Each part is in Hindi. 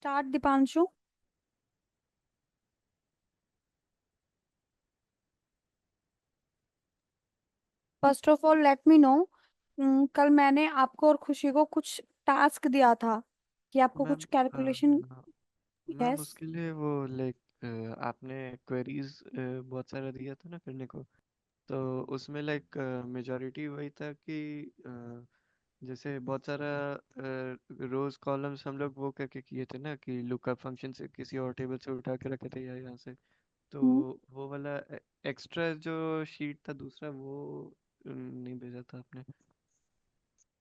Start, Dipanshu. First of all let me know, कल मैंने आपको और खुशी को कुछ टास्क दिया था कि आपको कुछ मैम कैलकुलेशन। Ma'am yes. उसके लिए वो आपने क्वेरीज बहुत सारा दिया था ना करने को। तो उसमें मेजॉरिटी वही था कि जैसे बहुत सारा रोज कॉलम्स हम लोग वो करके किए थे ना कि लुकअप फंक्शन से किसी और टेबल से उठा के रखे थे या यहाँ से। तो वो वाला एक्स्ट्रा जो शीट था दूसरा वो नहीं भेजा था आपने।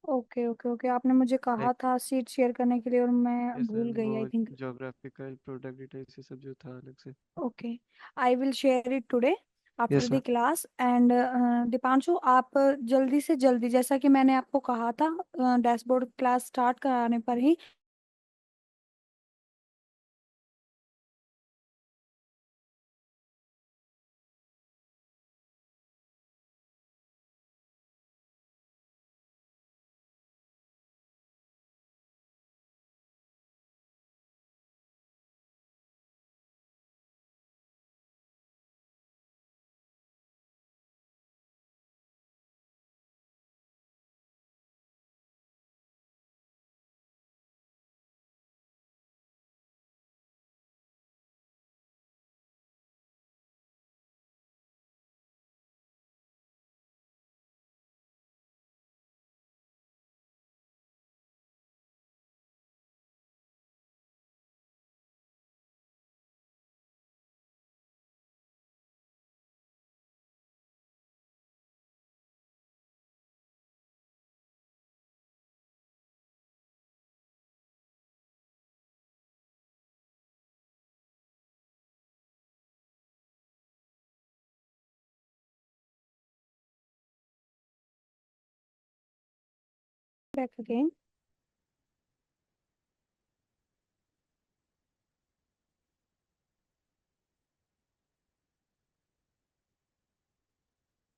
ओके ओके ओके, आपने मुझे कहा लाइक था सीट शेयर करने के लिए और मैं यस भूल मैम, गई वो I think. Geographical product details ये सब जो था अलग से। Okay, I will share it today after yes the ma'am. Class. And Deepanshu, आप जल्दी से जल्दी, जैसा कि मैंने आपको कहा था डैशबोर्ड क्लास स्टार्ट कराने पर ही back again.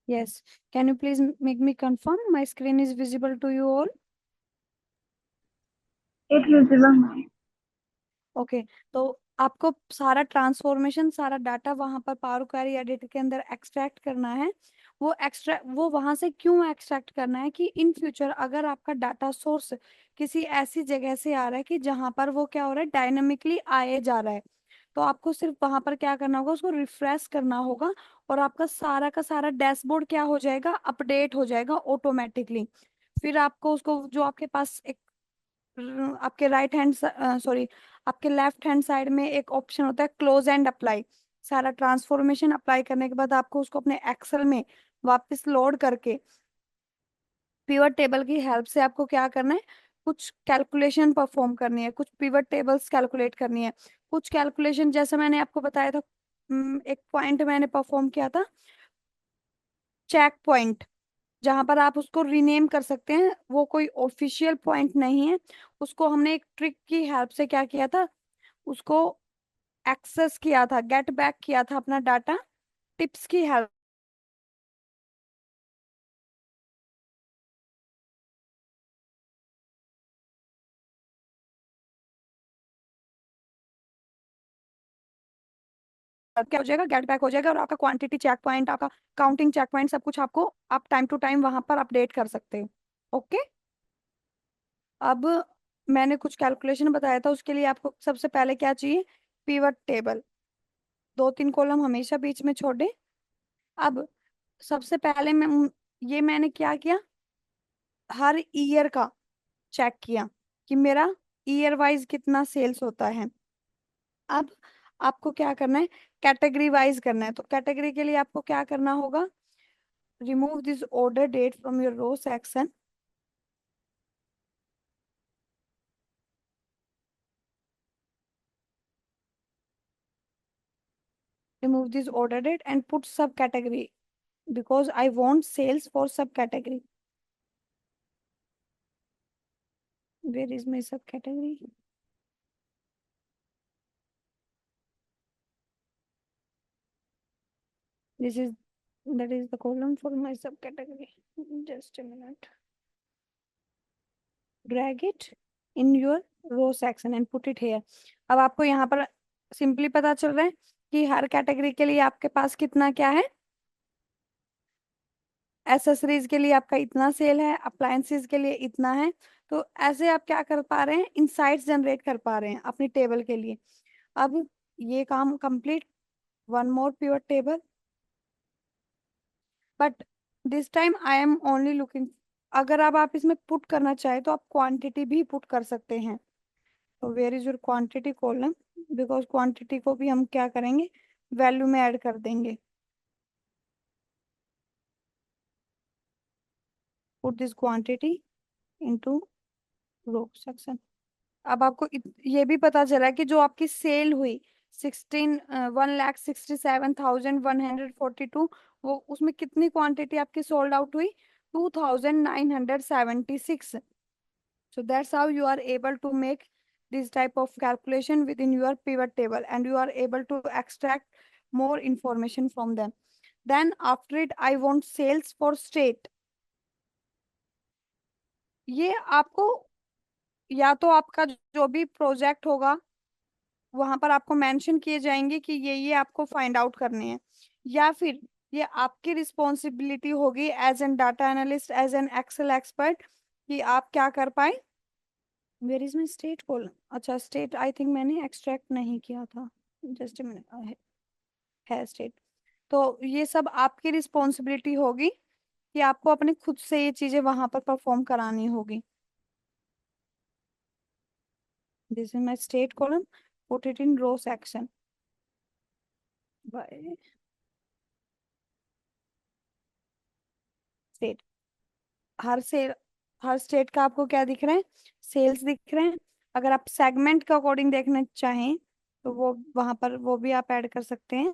Yes, can you please make me confirm my screen is visible to you all? एक visible। ओके, तो आपको सारा ट्रांसफॉर्मेशन, सारा डाटा वहां पर पावर क्वेरी एडिटर के अंदर एक्सट्रैक्ट करना है। वो वहां से क्यों एक्सट्रैक्ट करना है कि इन फ्यूचर अगर आपका डाटा सोर्स किसी ऐसी जगह से आ रहा है कि जहां पर वो क्या हो रहा है, डायनामिकली आए जा रहा है, तो आपको सिर्फ वहां पर क्या करना होगा, उसको रिफ्रेश करना होगा और आपका सारा का सारा डैशबोर्ड क्या हो जाएगा, अपडेट हो जाएगा ऑटोमेटिकली। फिर आपको उसको, जो आपके पास एक आपके राइट हैंड, सॉरी, आपके लेफ्ट हैंड साइड में एक ऑप्शन होता है क्लोज एंड अप्लाई। सारा ट्रांसफॉर्मेशन अप्लाई करने के बाद आपको उसको अपने एक्सेल में वापस लोड करके पिवट टेबल की हेल्प से आपको क्या करना है, कुछ कैलकुलेशन परफॉर्म करनी है, कुछ पिवट टेबल्स कैलकुलेट करनी है, कुछ कैलकुलेशन जैसे मैंने आपको बताया था। एक पॉइंट मैंने परफॉर्म किया था, चेक पॉइंट, जहां पर आप उसको रीनेम कर सकते हैं, वो कोई ऑफिशियल पॉइंट नहीं है। उसको हमने एक ट्रिक की हेल्प से क्या किया था, उसको एक्सेस किया था, गेट बैक किया था अपना डाटा टिप्स की हेल्प। क्या हो जाएगा, गेट बैक हो जाएगा और आपका क्वांटिटी चेक पॉइंट, आपका काउंटिंग चेक पॉइंट, सब कुछ आपको आप टाइम टू टाइम वहां पर अपडेट कर सकते हो। ओके। अब मैंने कुछ कैलकुलेशन बताया था, उसके लिए आपको सबसे पहले क्या चाहिए, पिवट टेबल। दो तीन कॉलम हमेशा बीच में छोड़े। अब सबसे पहले ये मैंने क्या किया, हर ईयर का चेक किया कि मेरा ईयर वाइज कितना सेल्स होता है। अब आपको क्या करना है, कैटेगरी वाइज करना है। तो कैटेगरी के लिए आपको क्या करना होगा, remove this order date from your row section, remove this order date and put subcategory because I want sales for subcategory. Where is my subcategory? This is, that is the column for my subcategory. Just a minute. Drag it in your row section and put it here. अब आपको यहाँ पर सिंपली पता चल रहा है कि हर कैटेगरी के लिए आपके पास कितना क्या है। एसेसरीज के लिए आपका इतना सेल है, अप्लायंसेस के लिए इतना है। तो ऐसे आप क्या कर पा रहे हैं, इनसाइट्स जनरेट कर पा रहे हैं अपनी टेबल के लिए। अब ये काम complete. One more pivot table, but this time I am only looking. अगर अब आप इसमें पुट करना चाहे तो आप क्वांटिटी भी पुट कर सकते हैं। तो where is your quantity column, because quantity को भी हम क्या करेंगे, वैल्यू में ऐड कर देंगे। Put this quantity into row section. अब आपको ये भी पता चला कि जो आपकी सेल हुई 1,67,142, वो उसमें कितनी क्वांटिटी आपकी सोल्ड आउट हुई, 2,976। So that's how you are able to make this type of calculation within your pivot table, and you are able to extract more information from them. Then after it, I want sales for state. ये आपको, या तो आपका जो भी प्रोजेक्ट होगा वहां पर आपको मेंशन किए जाएंगे कि ये आपको फाइंड आउट करने हैं, या फिर ये आपकी रिस्पॉन्सिबिलिटी होगी as an data analyst, as an Excel expert, कि आप क्या कर पाए। Where is my state column. अच्छा, स्टेट आई थिंक मैंने एक्सट्रैक्ट नहीं किया था। जस्ट मिनट, है स्टेट। तो ये सब आपकी रिस्पॉन्सिबिलिटी होगी कि आपको अपने खुद से ये चीजें वहां पर परफॉर्म करानी होगी। This is my state column, put it in row section by state. हर सेल, हर स्टेट का आपको क्या दिख रहा है, सेल्स दिख रहे हैं। अगर आप सेगमेंट के अकॉर्डिंग देखना चाहें तो वो वहां पर वो भी आप ऐड कर सकते हैं।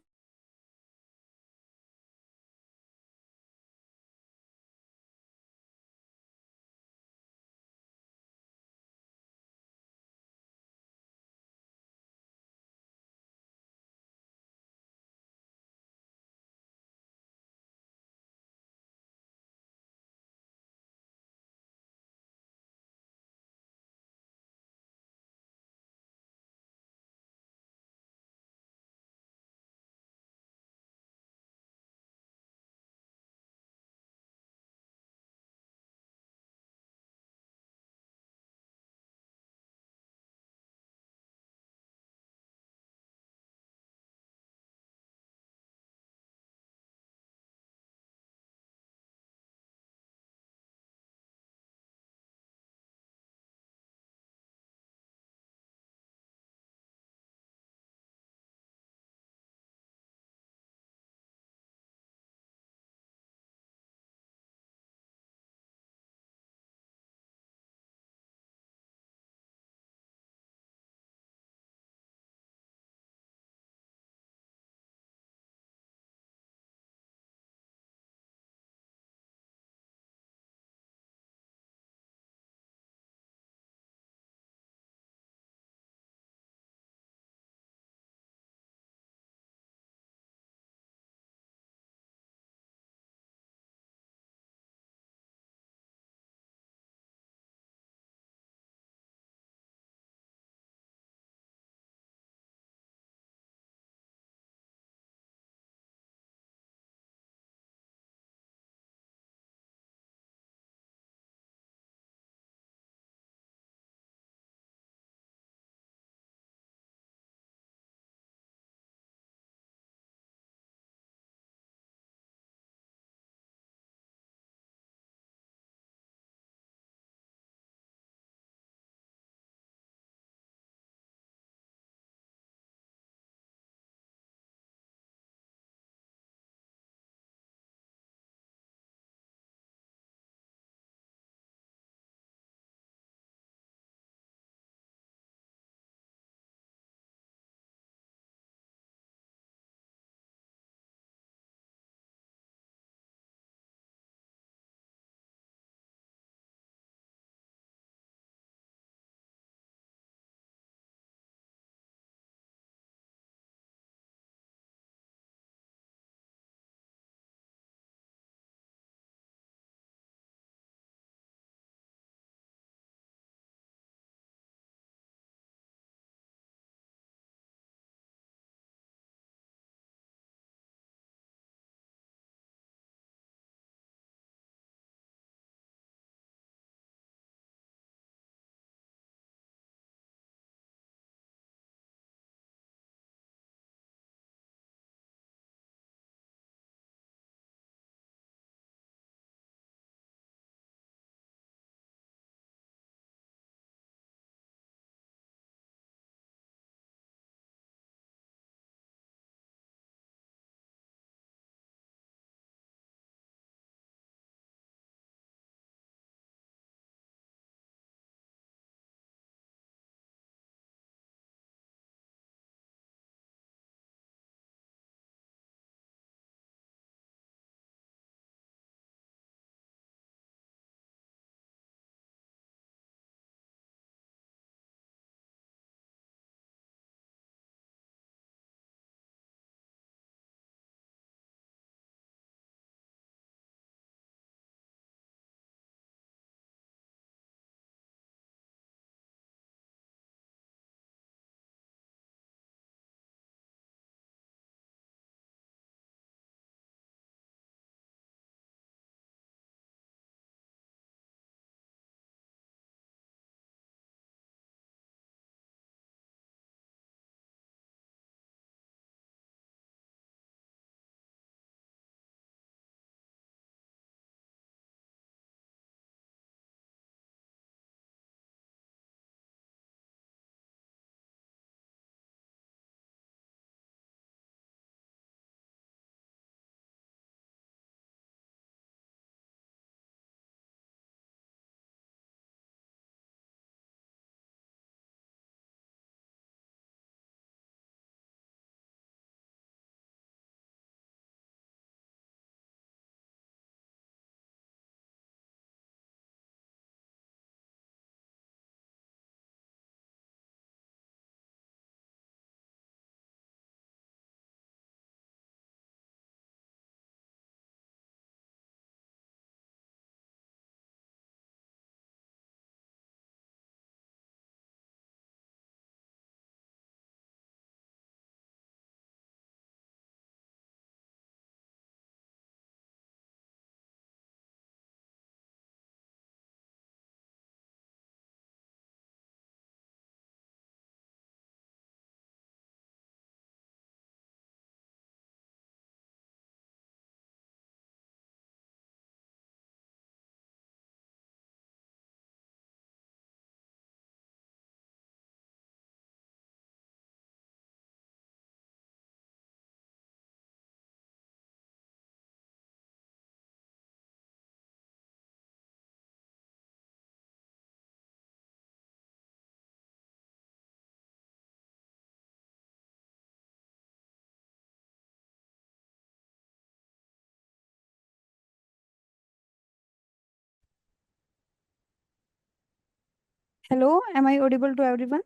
Hello, am I audible to everyone?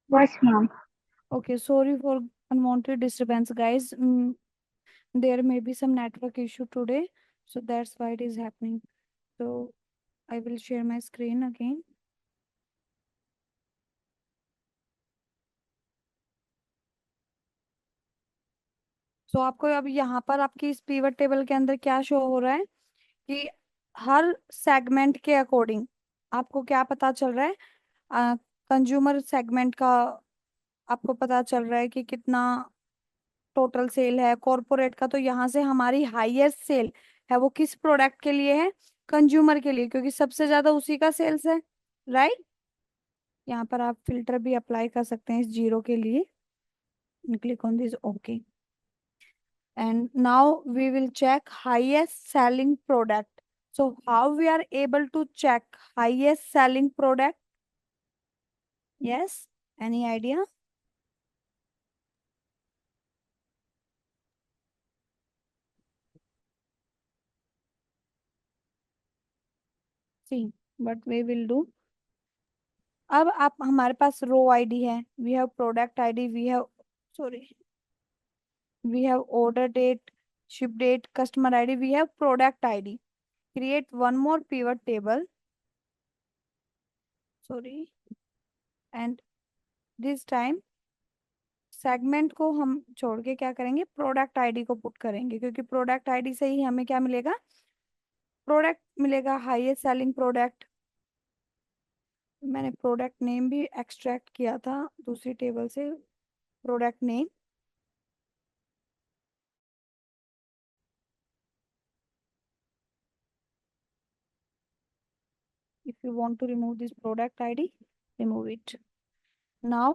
Yes, ma'am. Okay, sorry for unwanted disturbance, guys. There may be some network issue today, so that's why it is happening. So I will share my screen again. तो आपको अब यहाँ पर आपकी इस पीवट टेबल के अंदर क्या शो हो रहा है कि हर सेगमेंट के अकॉर्डिंग आपको क्या पता चल रहा है। कंज्यूमर सेगमेंट का आपको पता चल रहा है कि कितना टोटल सेल है। कॉरपोरेट का तो यहाँ से हमारी हाईएस्ट सेल है वो किस प्रोडक्ट के लिए है? कंज्यूमर के लिए, क्योंकि सबसे ज्यादा उसी का सेल्स है, राइट। यहाँ पर आप फिल्टर भी अप्लाई कर सकते हैं इस जीरो के लिए। Click on this, okay. And now we will check highest selling product. So how we are able to check highest selling product? Yes, any idea? See, what we will do. अब आप हमारे पास रो आईडी है, we have product ID, we have sorry we have order date, ship date, customer ID, we have product ID. Create one more pivot table, sorry, and this time segment को हम छोड़ के क्या करेंगे, प्रोडक्ट आईडी को पुट करेंगे, क्योंकि प्रोडक्ट आईडी से ही हमें क्या मिलेगा, प्रोडक्ट मिलेगा, हाईएस्ट सेलिंग प्रोडक्ट। मैंने प्रोडक्ट नेम भी एक्सट्रैक्ट किया था दूसरी टेबल से, product name. If you want to remove this product ID, remove it. Now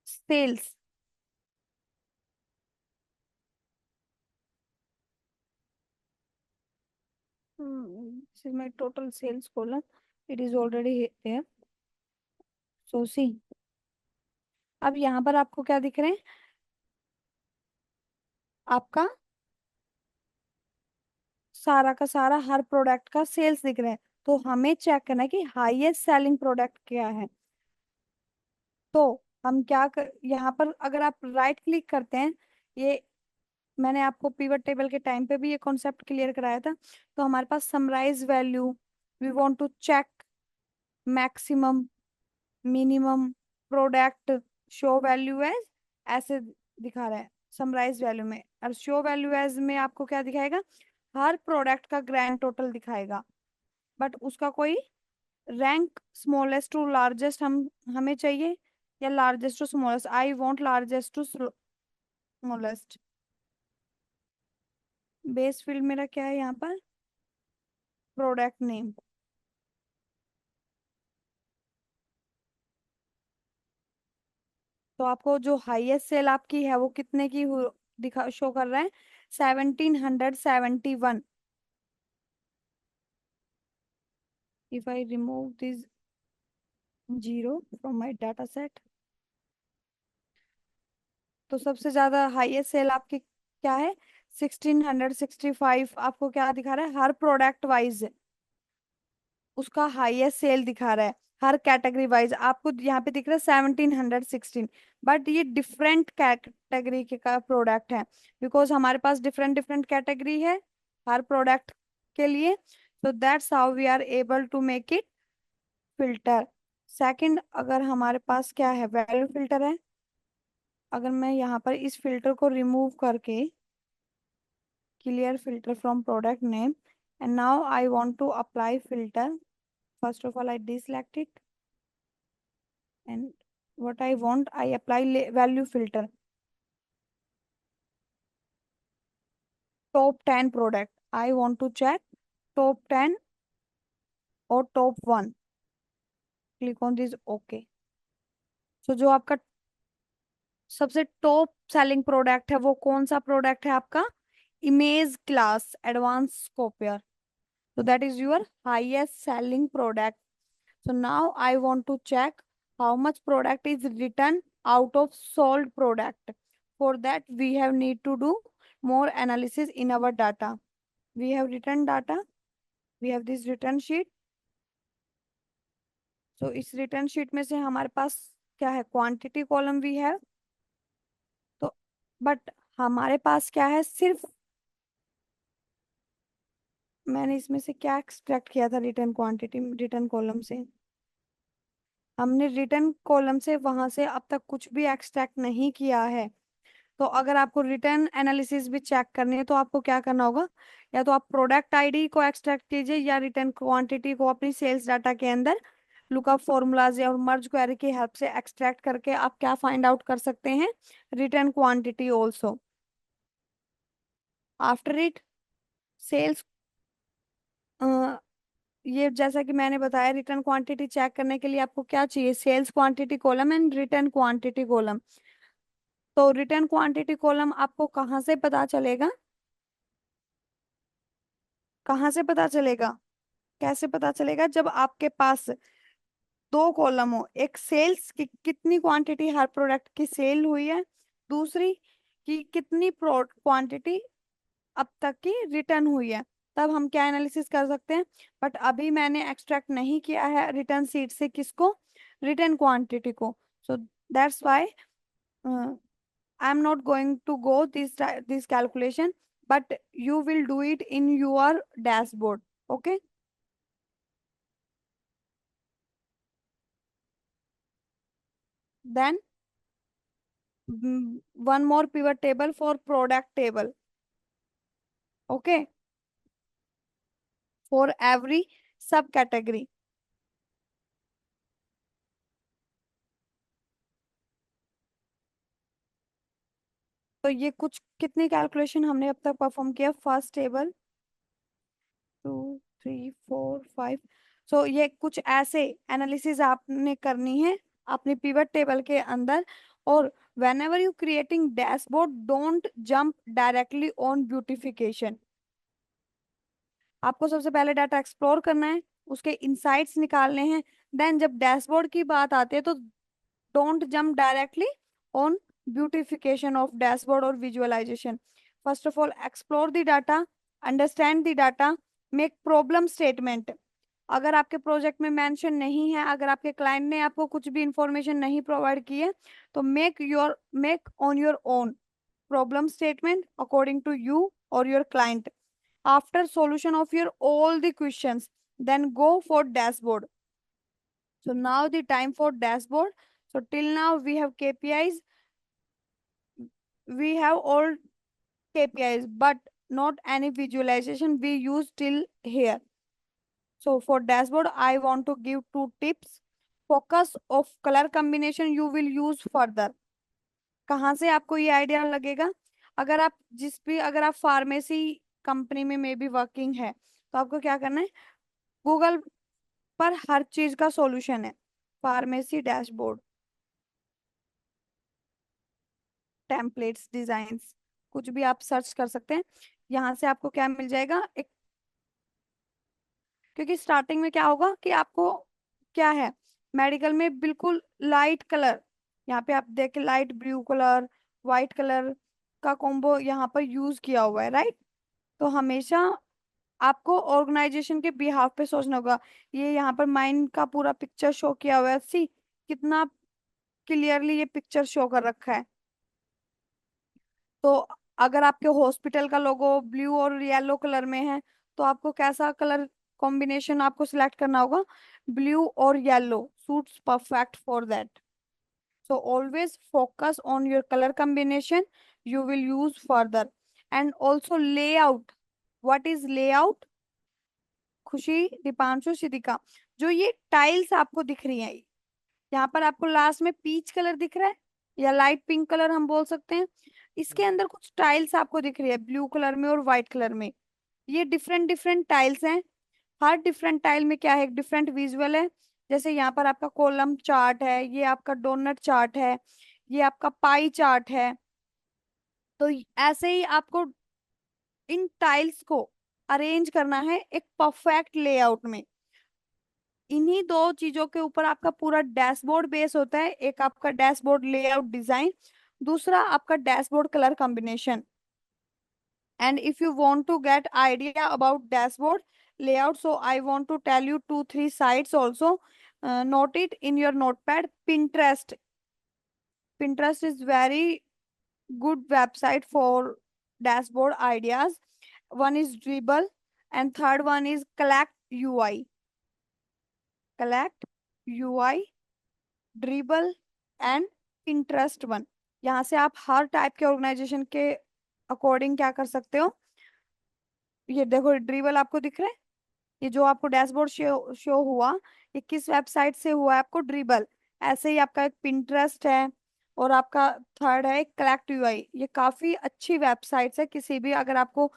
sales, this is my total sales column, it is already there। so see, अब यहाँ पर आपको क्या दिख रहे हैं, आपका सारा का सारा हर प्रोडक्ट का सेल्स दिख रहा है। तो हमें चेक करना है कि हाईएस्ट सेलिंग प्रोडक्ट क्या है। तो हम यहाँ पर अगर आप राइट क्लिक करते हैं, ये मैंने आपको पिवट टेबल के टाइम पे भी ये कॉन्सेप्ट क्लियर कराया था। तो हमारे पास summarize value, we want to check maximum, minimum, product, show value as, ऐसे दिखा रहा है समराइज वैल्यू में। और शो वैल्यू एज में आपको क्या दिखाएगा, हर प्रोडक्ट का ग्रैंड टोटल दिखाएगा, बट उसका कोई रैंक स्मॉलेस्ट टू लार्जेस्ट हमें चाहिए, या largest to smallest. I want largest to smallest. Base field मेरा क्या है यहाँ पर, प्रोडक्ट नेम। तो आपको जो हाईएस्ट सेल आपकी है वो कितने की दिखा शो कर रहा है, 1771। If I remove this zero from my data set, तो सबसे ज्यादा हाईएस्ट सेल आपकी क्या है, 1665। आपको क्या दिखा रहा है, हर प्रोडक्ट वाइज उसका हाईएस्ट सेल दिखा रहा है। हर कैटेगरी वाइज आपको यहाँ पे दिख रहा है 1716, बट ये डिफरेंट कैटेगरी के का प्रोडक्ट है, बिकॉज हमारे पास डिफरेंट डिफरेंट कैटेगरी है हर प्रोडक्ट के लिए। so that's how we are able to make it filter। Second, अगर हमारे पास क्या है, वैल्यू फिल्टर है। अगर मैं यहाँ पर इस फिल्टर को रिमूव करके, clear filter from product name, and now I want to apply filter. first of all I deselect it, and what I want, I apply value filter, top 10 product, I want to check top 10 और top 1। click on this, okay। so जो आपका सबसे टॉप सेलिंग प्रोडक्ट है वो कौन सा प्रोडक्ट है आपका, image class advance copier. so that is your highest selling product। so now I want to check how much product is written out of sold product। for that we have need to do more analysis in our data। we have written data, we have this return sheet. तो इस रिटर्न शीट में से हमारे पास क्या है, क्वांटिटी कॉलम वी है। तो बट हमारे पास क्या है, सिर्फ मैंने इसमें से क्या एक्सट्रैक्ट किया था रिटर्न क्वांटिटी, रिटर्न कॉलम से हमने रिटर्न कॉलम से वहां से अब तक कुछ भी एक्सट्रैक्ट नहीं किया है। तो अगर आपको रिटर्न एनालिसिस भी चेक करनी है तो आपको क्या करना होगा, या तो आप प्रोडक्ट आईडी को एक्सट्रैक्ट कीजिए या रिटर्न क्वांटिटी को अपनी सेल्स डाटा के अंदर लुकअप फॉर्मूलाज और मर्ज क्वेरी की हेल्प से एक्सट्रैक्ट करके आप क्या फाइंड आउट कर सकते हैं, return quantity also. After it sales, ये जैसा कि मैंने बताया रिटर्न क्वांटिटी चेक करने के लिए आपको क्या चाहिए, sales quantity column and return quantity column. तो रिटर्न क्वांटिटी कॉलम आपको कहाँ से पता चलेगा, कहाँ से पता चलेगा, कैसे पता चलेगा, जब आपके पास दो कॉलम हो, एक सेल्स की कितनी क्वांटिटी हर प्रोडक्ट की सेल हुई है, दूसरी की कितनी क्वांटिटी अब तक की रिटर्न हुई है, तब हम क्या एनालिसिस कर सकते हैं। बट अभी मैंने एक्सट्रैक्ट नहीं किया है रिटर्न सीट से किसको, रिटर्न क्वांटिटी को। So that's why I am not going to go this calculation, but you will do it in your dashboard. Okay, then one more pivot table for product table. Okay, for every subcategory. तो ये कुछ कितनी कैलकुलेशन हमने अब तक परफॉर्म किया, फर्स्ट टेबल 2 3 4 5। सो ये कुछ ऐसे एनालिसिस आपने करनी है अपनी पिवट टेबल के अंदर। और whenever you creating dashboard, don't jump directly on beautification। आपको सबसे पहले डाटा एक्सप्लोर करना है, उसके इंसाइट्स निकालने हैं। देन जब डैशबोर्ड की बात आती है तो don't jump directly on beautification of dashboard और visualization. First of all explore the data, understand the data, make problem statement. अगर आपके प्रोजेक्ट में मेंशन नहीं है, अगर आपके क्लाइंट ने आपको कुछ भी इंफॉर्मेशन नहीं प्रोवाइड की है, तो make on your own problem statement according to you और your client. After solution of your all the questions, then go for dashboard. So now the time for dashboard. So till now we have KPIs, we have all KPIs, but not any visualization we use till here. So for dashboard, I want to give two tips. Focus of color combination you will use further. कहाँ से आपको ये आइडिया लगेगा, अगर आप अगर आप फार्मेसी कंपनी में मे बी वर्किंग है, तो आपको क्या करना है, गूगल पर हर चीज का सॉल्यूशन है, फार्मेसी डैशबोर्ड, टेम्पलेट्स, डिजाइन्स, कुछ भी आप सर्च कर सकते हैं। यहाँ से आपको क्या मिल जाएगा एक, क्योंकि स्टार्टिंग में क्या होगा कि आपको क्या है, मेडिकल में बिल्कुल लाइट कलर, यहाँ पे आप देख light blue colour, white colour का कॉम्बो यहाँ पर यूज किया हुआ है, राइट। तो हमेशा आपको ऑर्गेनाइजेशन के बिहाफ पे सोचना होगा। ये यहाँ पर माइंड का पूरा पिक्चर शो किया हुआ है, सी कितना क्लियरली ये पिक्चर शो कर रखा है। तो अगर आपके हॉस्पिटल का लोगो ब्लू और येलो कलर में है, तो आपको कैसा कलर कॉम्बिनेशन आपको सिलेक्ट करना होगा, ब्लू और yellow suits perfect for that. So always focus on your color combination you will use further, and also layout. What is layout? खुशी, दीपांशु, सिद्धिका, जो ये टाइल्स आपको दिख रही है, यहाँ पर आपको लास्ट में पीच कलर दिख रहा है या लाइट पिंक कलर हम बोल सकते हैं, इसके अंदर कुछ टाइल्स आपको दिख रही है ब्लू कलर में और व्हाइट कलर में। ये डिफरेंट डिफरेंट टाइल्स हैं, हर डिफरेंट टाइल में क्या है, एक डिफरेंट विजुअल है। जैसे यहाँ पर आपका कॉलम चार्ट है, ये आपका डोनट चार्ट है, ये आपका पाई चार्ट है। तो ऐसे ही आपको इन टाइल्स को अरेंज करना है एक परफेक्ट लेआउट में। इन्हीं दो चीजों के ऊपर आपका पूरा डैशबोर्ड बेस होता है, एक आपका डैशबोर्ड लेआउट डिजाइन, दूसरा आपका dashboard colour combination. And if you want to get idea about dashboard, layout. So I want to tell you 2 3 sites also. Note it in your notepad. Pinterest is very good website for dashboard ideas. One is Dribble, and third one is Collect UI. Collect UI, Dribble and Pinterest one. यहाँ से आप हर टाइप के ऑर्गेनाइजेशन के अकॉर्डिंग क्या कर सकते हो. ये देखो ड्रिबल आपको दिख रहा है. ये जो आपको डैशबोर्ड शो हुआ, ये किस वेबसाइट से हुआ है आपको. ड्रिबल. ऐसे ही आपका एक पिंटरेस्ट है, और आपका थर्ड है कलेक्ट यूआई. ये काफी अच्छी वेबसाइट्स है किसी भी, अगर आपको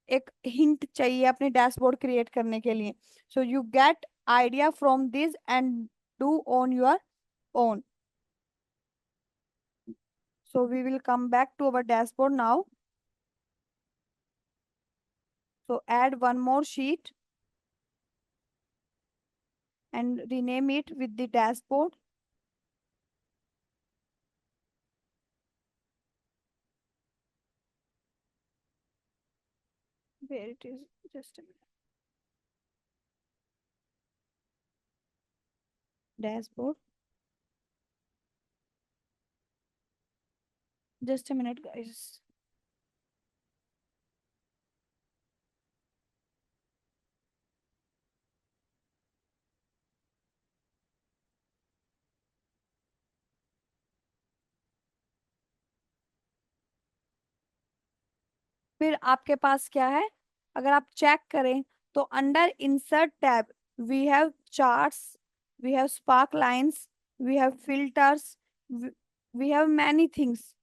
एक हिंट चाहिए अपने डैशबोर्ड क्रिएट करने के लिए. So you get idea from this and do on your own. So we will come back to our dashboard now. So add one more sheet and rename it with the dashboard. Where it is, just a minute. Dashboard. Just a minute, guys. फिर आपके पास क्या है, अगर आप चेक करें तो under insert tab we have charts, we have sparklines, we have filters, we have many things.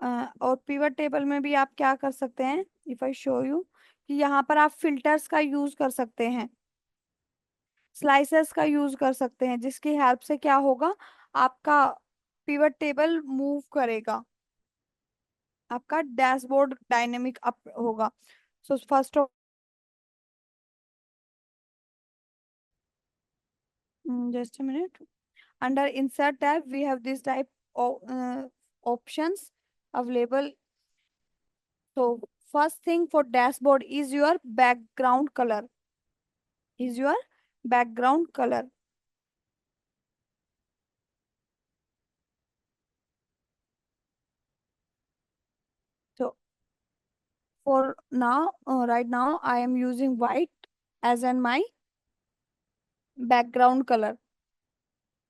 और पिवट टेबल में भी आप क्या कर सकते हैं, इफ आई शो यू, कि यहाँ पर आप फिल्टर्स का यूज कर सकते हैं, स्लाइसेस का यूज कर सकते हैं, जिसकी हेल्प से क्या होगा, आपका पिवट टेबल मूव करेगा, आपका डैशबोर्ड डायनेमिक अप होगा. So first of just a minute. Under insert tab we have this type of options available. So first thing for dashboard is your background color, is your background color. So for now, right now I am using white as in my background color.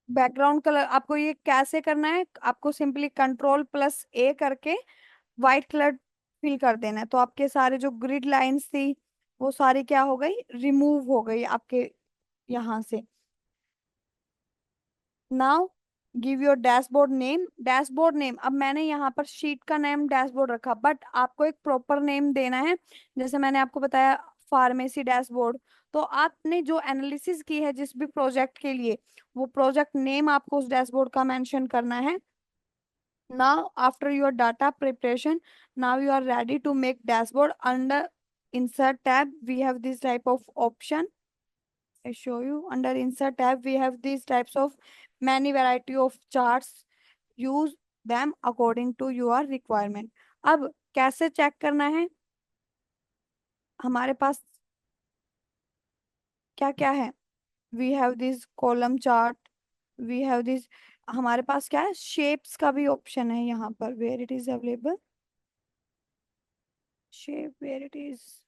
Background colour आपको ये कैसे करना है, आपको सिंपली Ctrl+A करके व्हाइट कलर फिल कर देना है. तो आपके सारे जो ग्रिड लाइंस थी वो सारी क्या हो गई, रिमूव हो गई आपके यहाँ से. Now give your dashboard name. Dashboard name, अब मैंने यहाँ पर शीट का नेम डैशबोर्ड रखा, बट आपको एक प्रॉपर नेम देना है. जैसे मैंने आपको बताया फार्मेसी डैशबोर्ड, तो आपने जो एनालिसिस की है जिस भी प्रोजेक्ट के लिए, वो प्रोजेक्ट नेम आपको उस डैशबोर्ड का मेंशन करना है. Now, after your data preparation, now you are ready to make dashboard. Under Insert tab, we have this type of option. I show you. Under Insert tab, we have these types of many variety of charts. Use them according to your requirement. अब कैसे चेक करना है, हमारे पास क्या क्या है. We have this column chart, we have this, हमारे पास क्या है, शेप्स का भी ऑप्शन है यहाँ पर. Where it is available, shape, where it is,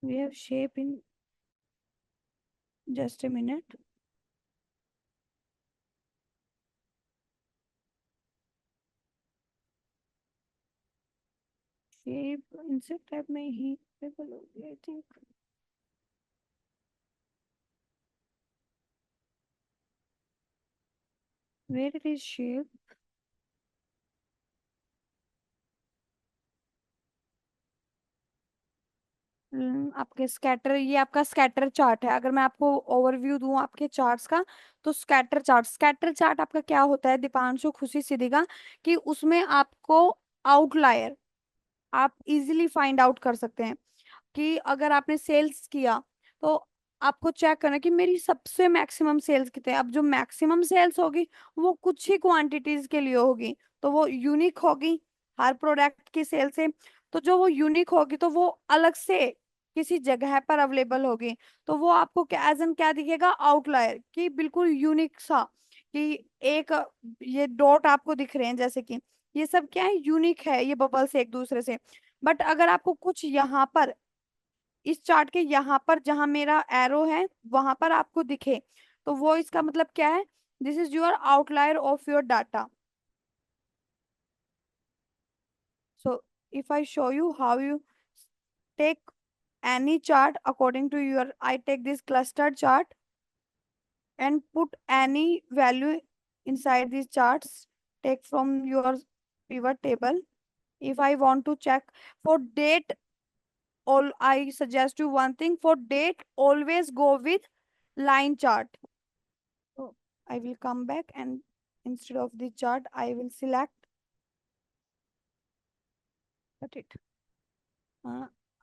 we have shape in, just a minute. Shape insert tab में ही available होगी I think. Where it is shape, आपके स्कैटर, ये आपका स्कैटर चार्ट है. अगर मैं आपको ओवरव्यू दूं आपके चार्ट्स का, तो स्कैटर चार्ट आपका क्या होता है दीपांशु, खुशी सिद्धिका, कि उसमें आपको आउटलायर आप इजीली फाइंड आउट कर सकते हैं. कि अगर आपने सेल्स किया, तो आपको चेक करना है कि मेरी सबसे मैक्सिमम सेल्स कितने. अब जो मैक्सिमम सेल्स होगी वो कुछ ही क्वांटिटीज के लिए होगी, तो वो यूनिक होगी, हर प्रोडक्ट की सेल से, तो जो वो यूनिक होगी तो वो अलग से किसी जगह पर अवेलेबल होगी। तो वो आपको क्या एज एन क्या दिखेगा, आउटलायर, कि बिल्कुल यूनिक सा, कि एक ये डॉट आपको दिख रहे हैं जैसे कि ये सब क्या है, यूनिक है ये बबल्स एक दूसरे से। बट अगर आपको कुछ यहाँ पर इस चार्ट के यहाँ पर जहां मेरा एरो है वहां पर आपको दिखे, तो वो इसका मतलब क्या है, this is your outlier of your data. So if I show you how you take any chart according to your, I take this clustered chart and put any value inside these charts, take from your pivot table. If I want to check for date, all I suggest you one thing, for date always go with line chart. So I will come back and instead of the chart, I will select, cut it.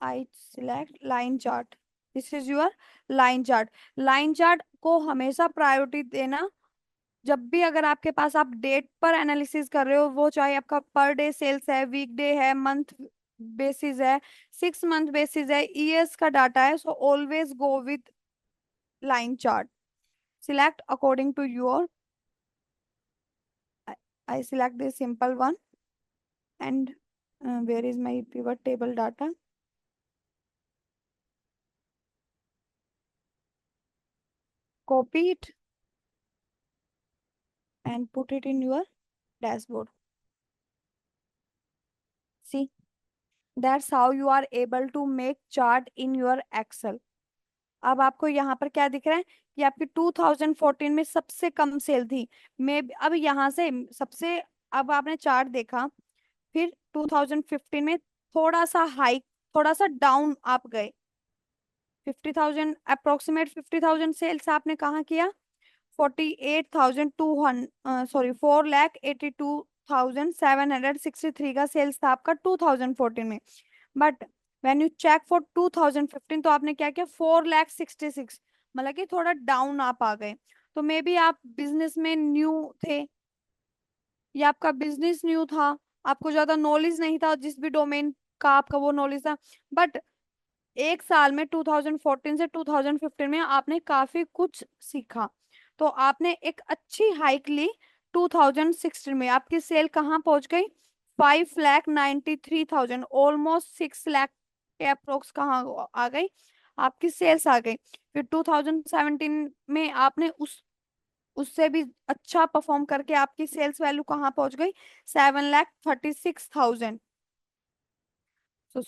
I select line chart. This is your line chart. line chart को हमेशा प्रायोरिटी देना जब भी अगर आपके पास आप डेट पर एनालिसिस कर रहे हो, वो चाहे आपका पर डे सेल्स है, वीक डे है, मंथ बेसिस है, 6 मंथ बेसिस है, ईयर्स का डाटा है, so always go with line chart. Select according to your, I select this simple one, and where is my pivot table data? Copy it and put it in your dashboard. See, that's how you are able to make chart in your Excel. अब आपको यहाँ पर क्या दिख रहा है कि आपकी 2014 में सबसे कम सेल थी। मैं अब यहाँ से सबसे, अब आपने चार्ट देखा, फिर 2015 में थोड़ा सा हाइक, थोड़ा सा डाउन आप गए, 50,000 अप्रोक्सीमेट 50,000 सेल्स आपने कहाँ किया, 48,200 सॉरी 4,82,763 का सेल्स था आपका 2014 में। But when you check for 2015 तो आपने क्या किया, 4,66,000, मतलब कि थोड़ा डाउन आप आ गए। तो मे बी आप बिजनेस में न्यू थे, या आपका बिजनेस न्यू था, आपको ज्यादा नॉलेज नहीं था जिस भी डोमेन का आपका वो नॉलेज था। बट एक साल में 2014 से 2015 में आपने काफी कुछ सीखा, तो आपने एक अच्छी हाइक ली। 2016 में आपकी सेल कहाँ पहुंच गई, 5,93,000, ऑलमोस्ट 6 लाख के अप्रोक्स कहाँ आ गई, आपकी सेल्स आ गई। फिर 2017 में आपने उससे भी अच्छा परफॉर्म करके आपकी सेल्स वैल्यू कहाँ पहुंच गई, 7,36,000। So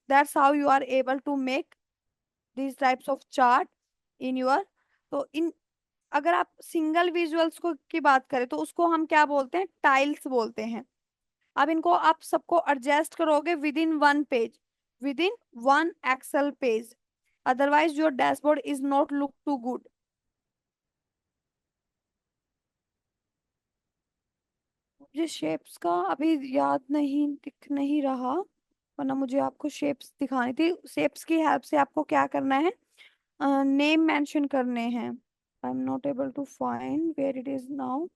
that's how you are able to make these types of chart in your, तो इन, अगर आप सिंगल विजुअल्स को की बात करें तो उसको हम क्या बोलते हैं, टाइल्स बोलते हैं। अब इनको आप सबको एडजस्ट करोगे within one page, within one Excel page, otherwise your dashboard is not look too good. मुझे शेप्स का अभी याद नहीं, दिख नहीं रहा, वरना मुझे आपको शेप्स दिखानी थी। शेप्स की हेल्प से आपको क्या करना है, नेम मेंशन करने हैं। I am not able to find where it is now.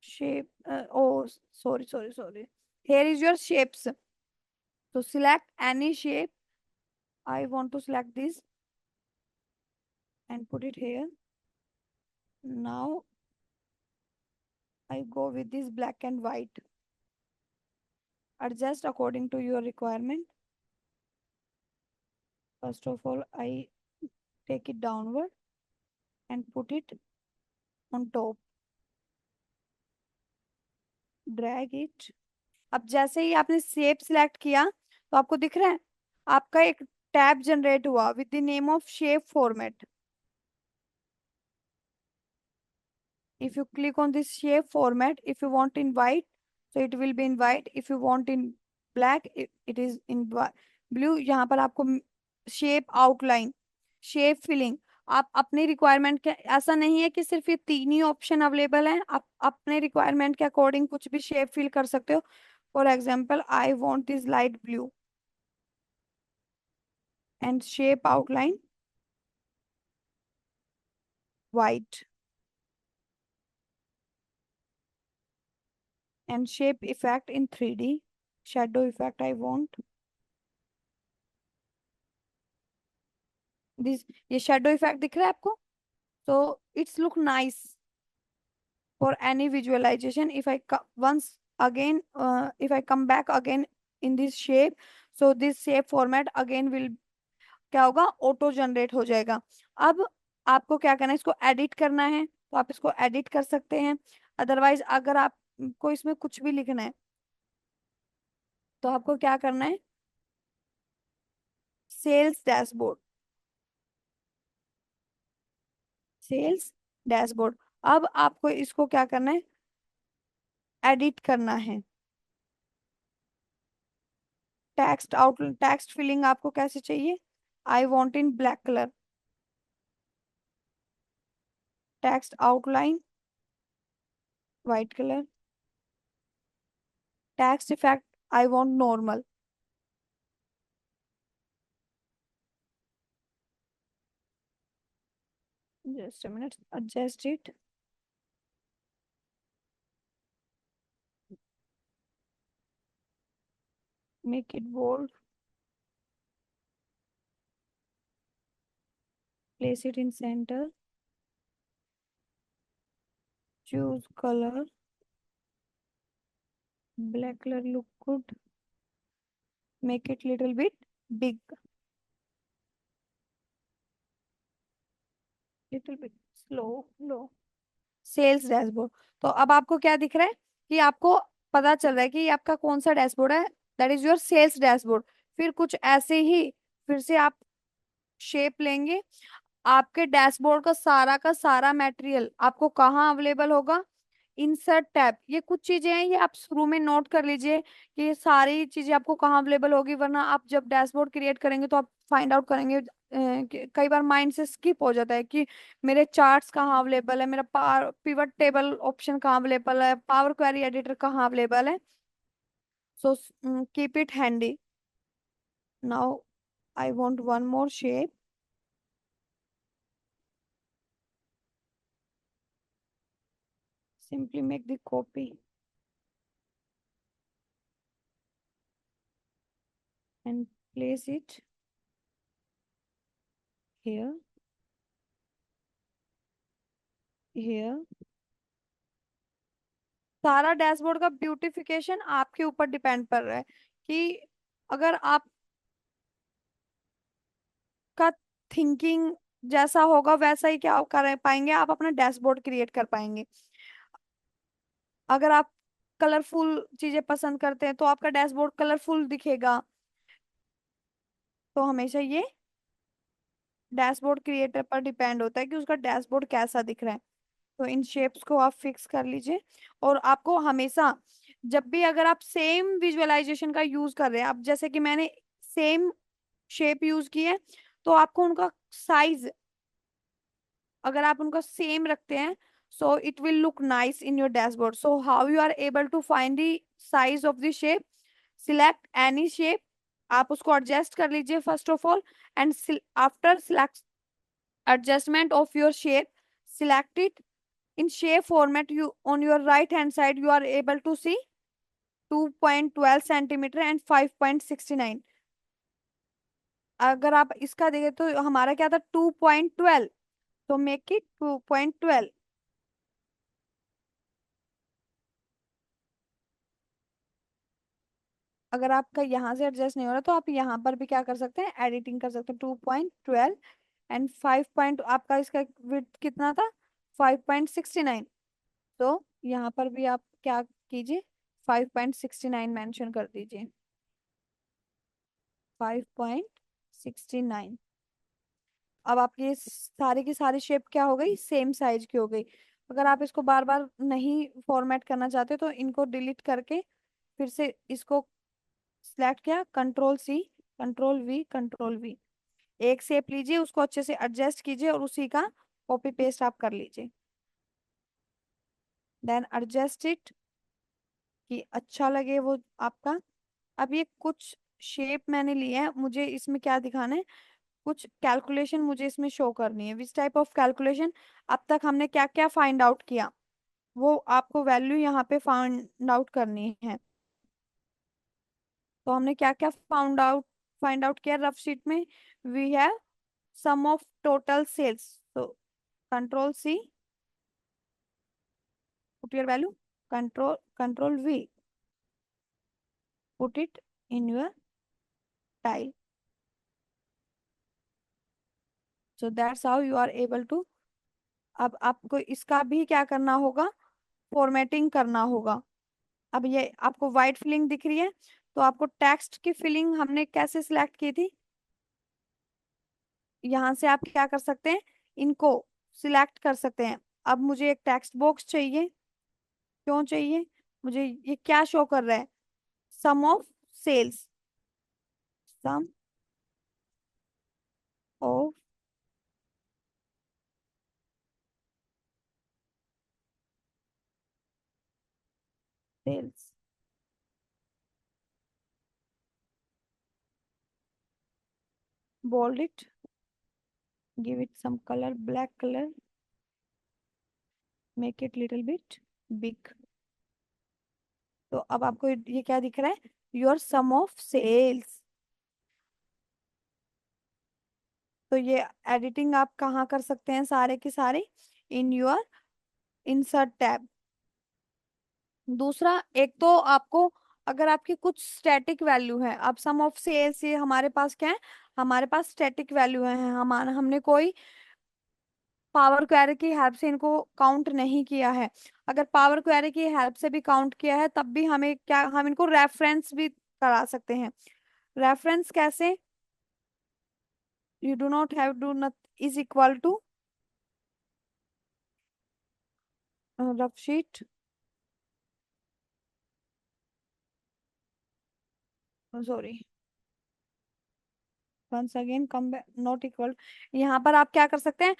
Shape, oh sorry sorry sorry, here is your shapes. So select any shape. I want to select this and put it here. Now I go with this black and white. Adjust according to your requirement. First of all, I take it downward and put it on top. Drag it. अब जैसे ही आपने शेप सिलेक्ट किया तो आपको दिख रहा है आपका एक टैब जनरेट हुआ with the name of shape format. If you click on this shape format, if you want in white, so it will be in white. If you want in black, it is in blue. यहाँ पर आपको शेप आउटलाइन, शेप फिलिंग, आप अपनी रिक्वायरमेंट के, ऐसा नहीं है कि सिर्फ ये तीन ही ऑप्शन अवेलेबल हैं, आप अपने रिक्वायरमेंट के अकॉर्डिंग कुछ भी शेप फिल कर सकते हो। For example I want this light blue and shape outline white and shape effect in 3D. Shadow effect I want this. ये shadow effect दिख रहा है आपको? So it's look nice for any visualization. If I once again if I come back again in this shape, so this shape format again will क्या होगा, ऑटो जनरेट हो जाएगा. अब आपको क्या करना है, इसको एडिट करना है तो आप इसको एडिट कर सकते हैं. अदरवाइज अगर आपको इसमें कुछ भी लिखना है तो आपको क्या करना है, सेल्स डैशबोर्ड, सेल्स डैशबोर्ड. अब आपको इसको क्या करना है, एडिट करना है. टेक्स्ट आउट, टेक्स्ट फिलिंग आपको कैसे चाहिए, I want in black colour. Text outline white colour. Text effect I want normal. Just a minute, adjust it. Make it bold. Place it in center. Choose color. Black color look good. Make it little bit big. Little bit slow, low. Sales dashboard. तो अब आपको क्या दिख रहा है कि आपको पता चल रहा है कि ये आपका कौन सा डैशबोर्ड है, that is your sales dashboard. फिर कुछ ऐसे ही फिर से आप शेप लेंगे. आपके डैशबोर्ड का सारा मटेरियल आपको कहाँ अवेलेबल होगा, इंसर्ट टैब. ये कुछ चीजें हैं, ये आप शुरू में नोट कर लीजिए कि ये सारी चीजें आपको कहाँ अवेलेबल होगी, वरना आप जब डैशबोर्ड क्रिएट करेंगे तो आप फाइंड आउट करेंगे. कई बार माइंड से स्किप हो जाता है कि मेरे चार्ट्स कहाँ अवेलेबल है, मेरा पिवट टेबल ऑप्शन कहाँ अवेलेबल है, पावर क्वेरी एडिटर कहाँ अवेलेबल है. So keep it handy. Now I want one more shape. Simply make the copy and place it here, here. सारा डैशबोर्ड का ब्यूटिफिकेशन आपके ऊपर डिपेंड कर रहा है कि अगर आपका थिंकिंग जैसा होगा वैसा ही क्या कर पाएंगे, आप अपना डैशबोर्ड क्रिएट कर पाएंगे. अगर आप कलरफुल चीजें पसंद करते हैं तो आपका डैशबोर्ड कलरफुल दिखेगा. तो हमेशा ये डैशबोर्ड क्रिएटर पर डिपेंड होता है कि उसका डैशबोर्ड कैसा दिख रहा है. तो इन शेप्स को आप फिक्स कर लीजिए. और आपको हमेशा जब भी अगर आप सेम विजुअलाइजेशन का यूज कर रहे हैं, आप जैसे कि मैंने सेम शेप यूज की है, तो आपको उनका साइज अगर आप उनका सेम रखते हैं, so it will look nice in your dashboard. So how you are able to find the size of the shape, select any shape. आप उसको एडजस्ट कर लीजिए first of all, and after select adjustment of your shape, select it in shape format. You on your right hand side you are able to see 2.12 centimeter and 5.69. अगर आप इसका देखें तो हमारा क्या था 2.12, तो मेक इट 2.12. अगर आपका यहाँ से एडजस्ट नहीं हो रहा तो आप यहाँ पर भी क्या कर सकते हैं, एडिटिंग कर सकते हैं. 2.12 एंड 5 पॉइंट आपका इसका विड्थ कितना था, 5.69. तो यहाँ पर भी आप क्या कीजिए, 5.69 मेंशन कर दीजिए. 5.69. अब आपकी सारी की सारी शेप क्या हो गई, सेम साइज की हो गई. अगर आप इसको बार बार नहीं फॉर्मेट करना चाहते तो इनको डिलीट करके फिर से इसको सिलेक्ट किया, control C, control V, control V. एक शेप लीजिए, उसको अच्छे से एडजस्ट कीजिए और उसी का कॉपी पेस्ट आप कर लीजिए. देन एडजस्ट इट कि अच्छा लगे वो आपका. अब ये कुछ शेप मैंने लिए हैं, मुझे इसमें क्या दिखाना है, कुछ कैलकुलेशन मुझे इसमें शो करनी है. विच टाइप ऑफ कैलकुलेशन, अब तक हमने क्या क्या फाइंड आउट किया. वो आपको वैल्यू यहाँ पे फाइंड आउट करनी है। तो हमने क्या क्या फाइंड आउट किया रफ शीट में? We have sum of total sales, तो control C, put your value, control V, put it in your tile. So that's how you are able to. अब आपको इसका भी क्या करना होगा, फॉर्मेटिंग करना होगा। अब ये आपको वाइट फिलिंग दिख रही है, तो आपको टेक्स्ट की फिलिंग हमने कैसे सिलेक्ट की थी? यहाँ से आप क्या कर सकते हैं, इनको सिलेक्ट कर सकते हैं। अब मुझे एक टेक्स्ट बॉक्स चाहिए। क्यों चाहिए मुझे? ये क्या शो कर रहा है? Sum of sales, sum of sales. Bold it, give it some colour, black colour, make it little bit big. तो अब आपको ये क्या दिख रहा है? Your sum of sales. तो ये एडिटिंग आप कहाँ कर सकते हैं सारे के सारे? In your insert tab. दूसरा, एक तो आपको, अगर आपकी कुछ स्टैटिक वैल्यू है, अब सम ऑफ सेल्स ये हमारे पास क्या है, हमारे पास स्टैटिक वैल्यू है, हमने कोई पावर क्वेरी की हेल्प से इनको काउंट नहीं किया है। अगर पावर क्वेरी की हेल्प से भी काउंट किया है तब भी हमें क्या, हम इनको रेफरेंस भी करा सकते हैं। रेफरेंस कैसे? You do not have do not is equal to rough sheet, sorry, once again come not equal. यहाँ पर आप क्या कर सकते हैं,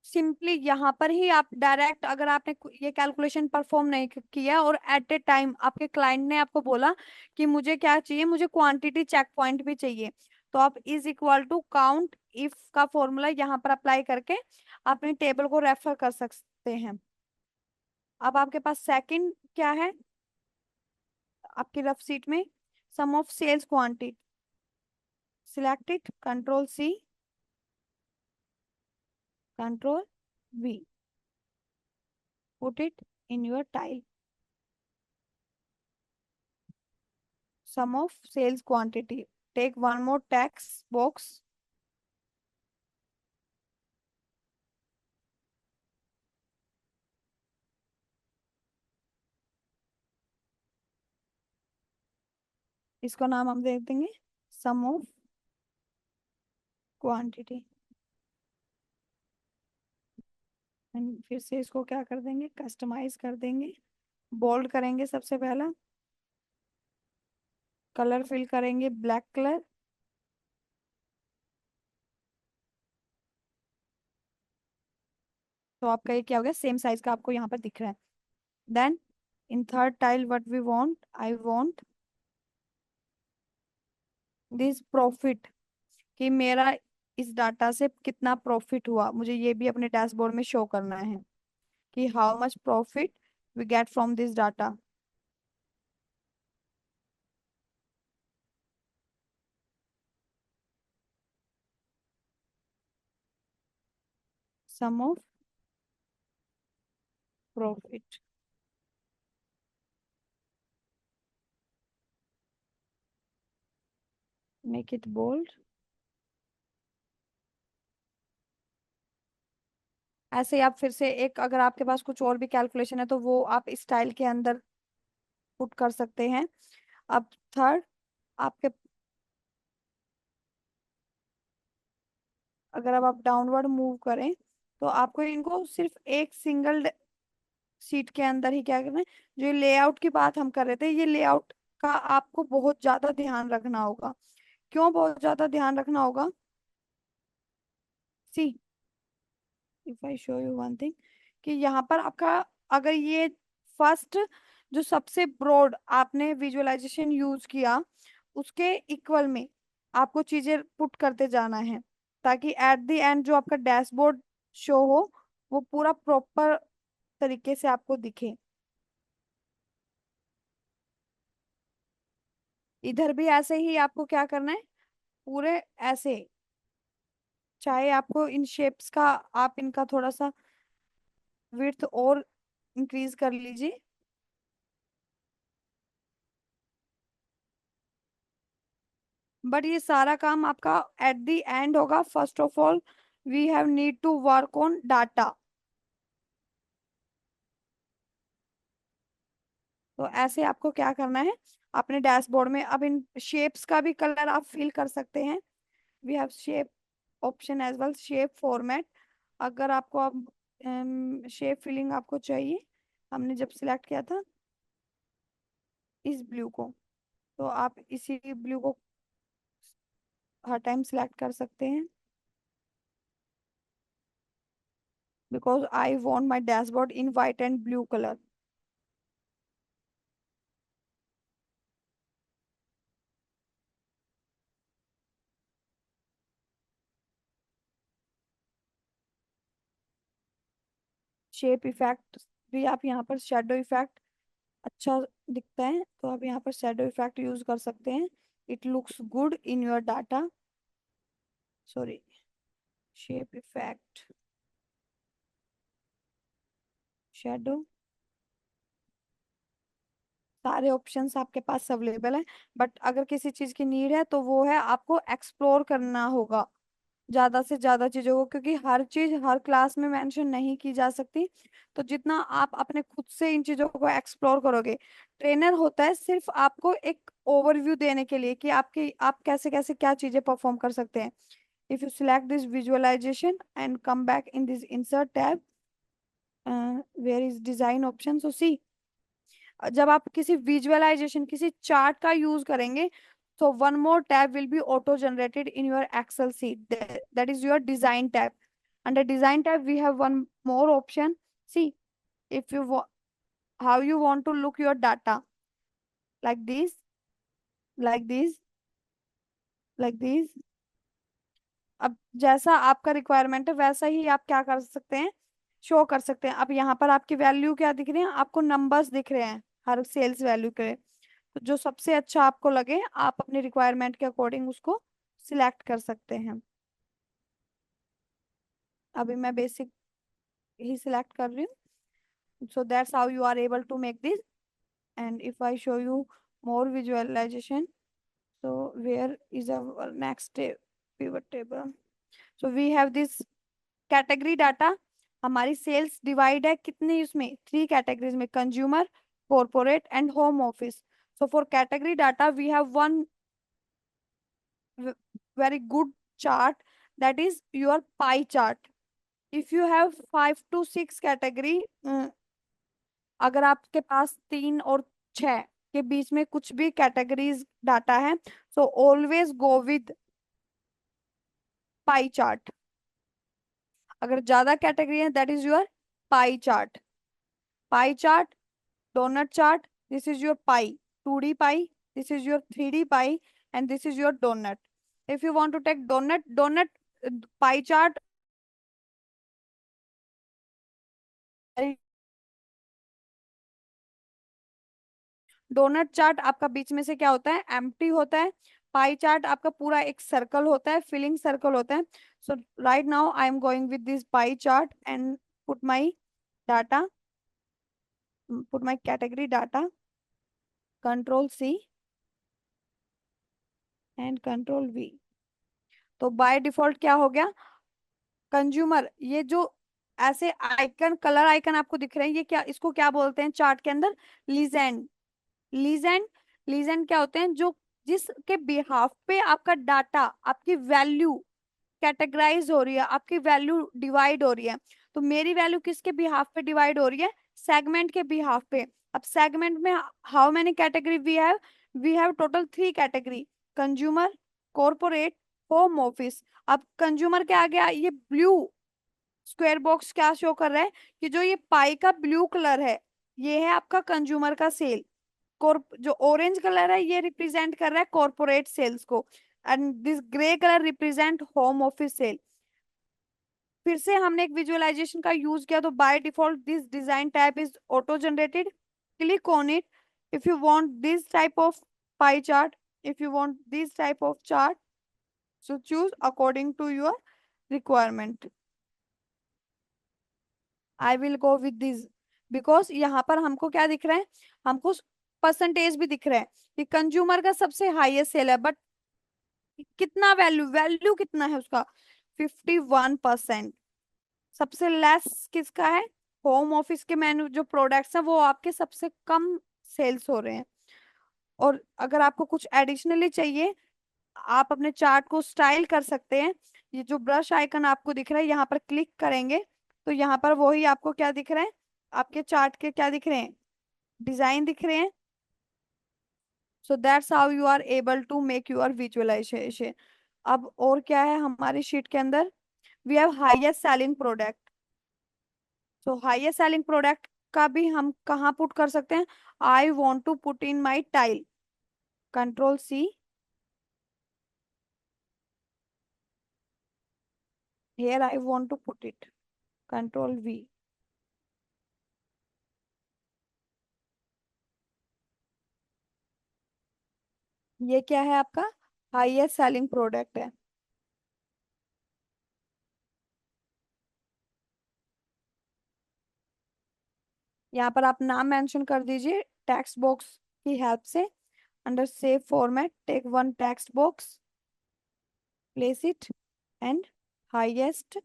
सिंपली यहाँ पर ही आप डायरेक्ट, अगर आपने ये कैलकुलेशन परफॉर्म नहीं किया और एट ए टाइम आपके क्लाइंट ने आपको बोला कि मुझे क्या चाहिए, मुझे क्वांटिटी चेक पॉइंट भी चाहिए, तो आप is equal to count if का फॉर्मूला यहाँ पर अप्लाई करके अपनी टेबल को रेफर कर सकते हैं। अब आपके पास सेकंड क्या है आपकी रफ सीट में? Sum of sales quantity, select it, control C, control V, put it in your tile. Sum of sales quantity. Take one more text box. इसको नाम हम दे देंगे सम ऑफ क्वांटिटी। फिर से इसको क्या कर देंगे, कस्टमाइज कर देंगे। बोल्ड करेंगे सबसे पहला, कलर फिल करेंगे ब्लैक कलर, तो आपका ये क्या हो गया, सेम साइज का आपको यहाँ पर दिख रहा है। Then in third tile what we want, I want this profit, कि मेरा इस डाटा से कितना प्रॉफिट हुआ, मुझे ये भी अपने डैशबोर्ड में शो करना है कि how much profit we get from this data. Sum of profit, make it bold. ऐसे ही आप फिर से एक, अगर आपके पास कुछ और भी कैलकुलेशन है तो वो आप इस स्टाइल के अंदर पुट कर सकते हैं। अब थर्ड, आपके, अगर अब आप डाउनवर्ड मूव करें तो आपको इनको सिर्फ एक सिंगल शीट के अंदर ही क्या करना है। जो लेआउट की बात हम कर रहे थे, ये लेआउट का आपको बहुत ज्यादा ध्यान रखना होगा। क्यों बहुत ज्यादा ध्यान रखना होगा? See, if I show you one thing, कि यहाँ पर आपका, अगर ये फर्स्ट जो सबसे ब्रॉड आपने विजुअलाइजेशन यूज किया उसके इक्वल में आपको चीजें पुट करते जाना है, ताकि एट द एंड जो आपका डैशबोर्ड शो हो वो पूरा प्रॉपर तरीके से आपको दिखे। इधर भी ऐसे ही आपको क्या करना है, पूरे ऐसे, चाहे आपको इन शेप्स का, आप इनका थोड़ा सा विड्थ और इंक्रीज कर लीजिए। बट ये सारा काम आपका एट द एंड होगा। First of all we have need to work on data. तो ऐसे आपको क्या करना है अपने डैशबोर्ड में। अब इन शेप्स का भी कलर आप फिल कर सकते हैं। We have shape option as well, shape format. अगर आपको अब शेप फिलिंग आपको चाहिए, हमने जब सिलेक्ट किया था इस ब्लू को, तो आप इसी ब्लू को हर टाइम सिलेक्ट कर सकते हैं। Because I want my dashboard in white and blue colour. Shape effect भी आप यहाँ पर, शेडो इफेक्ट अच्छा दिखता है तो आप यहाँ पर शेडो इफेक्ट यूज कर सकते हैं। It looks good in your data. Sorry, shape effect, shadow, सारे ऑप्शंस आपके पास अवेलेबल है। बट अगर किसी चीज की नीड है तो वो है आपको एक्सप्लोर करना होगा ज्यादा से ज्यादा चीजों को, क्योंकि हर चीज हर क्लास में मेंशन नहीं की जा सकती। तो जितना आप अपने खुद से इन चीजों को एक्सप्लोर करोगे, ट्रेनर होता है सिर्फ आपको एक ओवरव्यू देने के लिए कि आपके आप कैसे कैसे क्या चीजें परफॉर्म कर सकते हैं। If you select this visualisation and come back in this insert tab, where is design option, so see, जब आप किसी विजुअलाइजेशन किसी चार्ट का यूज करेंगे, तो one more tab will be auto generated in your Excel sheet, that is your design tab. Under design tab, we have one more option. See, if you how you want to look your data, like this, like this, like this. अब जैसा आपका रिक्वायरमेंट है वैसा ही आप क्या कर सकते हैं, शो कर सकते हैं। अब यहाँ पर आपकी वैल्यू क्या दिख रही है, आपको नंबर्स दिख रहे हैं हर सेल्स वैल्यू के। तो जो सबसे अच्छा आपको लगे आप अपने रिक्वायरमेंट के अकॉर्डिंग उसको सिलेक्ट कर सकते हैं। अभी मैं बेसिक ही सिलेक्ट कर रही हूँ। So that's how you are able to make this. And if I show you more visualization, so where is our next pivot table? So we have this category data। हमारी सेल्स डिवाइड है कितनी उसमें, 3 कैटेगरीज में, consumer, corporate and home office. So for category data we have one very good chart, that is your pie chart. If you have 5 to 6 category, अगर आपके पास 3 और 6 के बीच में कुछ भी कैटेगरीज डाटा है, so always go with pie chart. अगर ज्यादा कैटेगरी है that is your pie chart. Pie chart, donut chart, this is your pie, 2D pie, this is your 3D pie, and this is your donut. If you want to take donut pie chart, donut chart आपका बीच में से क्या होता है, एम्प्टी होता है। पाई चार्ट आपका पूरा एक सर्कल होता है, फिलिंग सर्कल होता है। So right now I am going with this pie chart and put my data, put my category data, control C and control V. तो बाय डिफॉल्ट क्या हो गया, कंज्यूमर, ये जो ऐसे आइकन, कलर आइकन आपको दिख रहे हैं, ये क्या, इसको क्या बोलते हैं चार्ट के अंदर, लीजेंड। लीजेंड, लीजेंड क्या होते हैं, जो जिसके बिहाफ पे आपका डाटा, आपकी वैल्यू कैटेगराइज हो रही है, आपकी वैल्यू डिवाइड हो रही है। तो मेरी वैल्यू किसके बिहाफ पे डिवाइड हो रही है, सेगमेंट के बिहाफ पे। अब सेगमेंट में how many category we have total 3 category, consumer, corporate, home office. अब कंज्यूमर क्या आ गया, ये ब्लू स्क्वायर बॉक्स क्या शो कर रहा है कि जो ये पाई का ब्लू कलर है, ये है आपका कंज्यूमर का सेल। जो ऑरेंज कलर है ये रिप्रेजेंट कर रहा है कॉर्पोरेट सेल्स को, and this grey colour represent home office sale. फिर से हमने एक विजुअलाइजेशन का यूज किया, तो by default this design tab is auto generated. Click on it if you want this type of pie chart, if you want this type of chart, so choose according to your requirement. I will go with this because यहाँ पर हमको क्या दिख रहा है, हमको परसेंटेज भी दिख रहा है कि कंज्यूमर का सबसे हाईएस्ट सेल है, बट कितना वैल्यू, वैल्यू कितना है उसका, 51%। सबसे लेस किसका है, होम ऑफिस के मेन्यू जो प्रोडक्ट्स हैं वो आपके सबसे कम सेल्स हो रहे हैं। और अगर आपको कुछ एडिशनली चाहिए, आप अपने चार्ट को स्टाइल कर सकते हैं। ये जो ब्रश आइकन आपको दिख रहा है, यहाँ पर क्लिक करेंगे तो यहाँ पर वही आपको क्या दिख रहा है, आपके चार्ट के क्या दिख रहे हैं, डिजाइन दिख रहे हैं। So that's how you are able to make your visualisation. अब और क्या है हमारी शीट के अंदर, we have highest selling product. So highest selling product का भी हम कहाँ पुट कर सकते हैं, I want to put in my tile, control C, here I want to put it, control V। ये क्या है आपका, हाईएस्ट सेलिंग प्रोडक्ट है। यहाँ पर आप नाम मेंशन कर दीजिए टेक्स्ट बॉक्स की हेल्प से। Under save format take one text box, place it and highest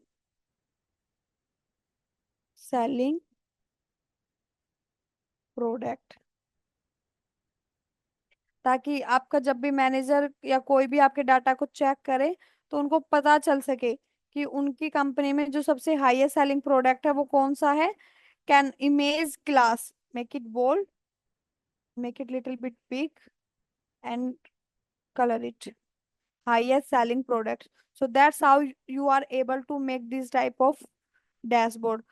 selling product, ताकि आपका जब भी मैनेजर या कोई भी आपके डाटा को चेक करे तो उनको पता चल सके कि उनकी कंपनी में जो सबसे हाईएस्ट सेलिंग प्रोडक्ट है वो कौन सा है। Can image class, make it bold, make it little bit big and color it highest selling product. So that's how you are able to make this type of dashboard।